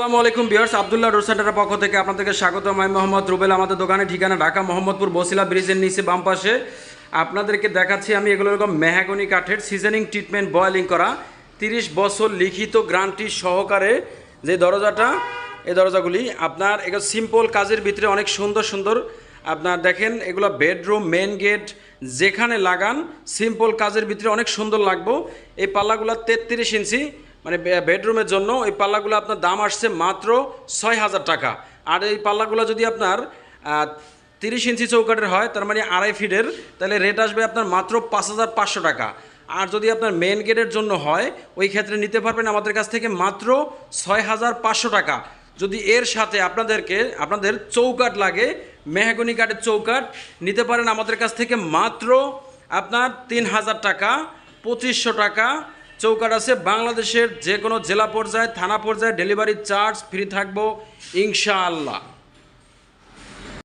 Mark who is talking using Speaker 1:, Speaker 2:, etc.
Speaker 1: আসসালামু আলাইকুম ভিউয়ার্স, আব্দুল্লাহ ডোর সেন্টারের পক্ষ থেকে আপনাদেরকে স্বাগতম। আমি মোহাম্মদ রুবেল। আমাদের দোকানের ঠিকানা ঢাকা মোহাম্মদপুর বসিলা ব্রিজের নিচে বাম পাশে। আপনাদেরকে দেখাচ্ছি আমি এগুলো এরকম মেহাগনি কাঠের সিজনিং ট্রিটমেন্ট বয়েলিং করা 30 বছর লিখিত গ্যারান্টি সহকারে যে দরজাটা, এই দরজাগুলি আপনার এগুলো সিম্পল কাজের ভিতরে অনেক সুন্দর সুন্দর। আপনার দেখেন এগুলো বেডরুম মেন গেট যেখানে লাগান সিম্পল কাজের ভিতরে অনেক সুন্দর লাগবো। এই পাল্লাগুলো 33 ইঞ্চি, মানে বেডরুমের জন্য এই পাল্লাগুলো আপনার দাম আসছে মাত্র 6,000 টাকা। আর এই পাল্লাগুলো যদি আপনার 30 ইঞ্চি চৌকাঠের হয়, তার মানে 2.5 ফিটের, তাহলে রেট আসবে আপনার মাত্র 5,500 টাকা। আর যদি আপনার মেন গেটের জন্য হয়, ওই ক্ষেত্রে নিতে পারবেন আমাদের কাছ থেকে মাত্র 6,500 টাকা। যদি এর সাথে আপনাদের চৌকাঠ লাগে, মেহগনি কাঠের চৌকাঠ, নিতে পারেন আমাদের কাছ থেকে মাত্র আপনার 3,000 টাকা, 2,500 টাকা। চৌকাঠ আছে বাংলাদেশের যে কোনো জেলা পর্যায়ে, থানা পর্যায়ে, ডেলিভারি চার্জ ফ্রি থাকবো ইনশাআল্লাহ।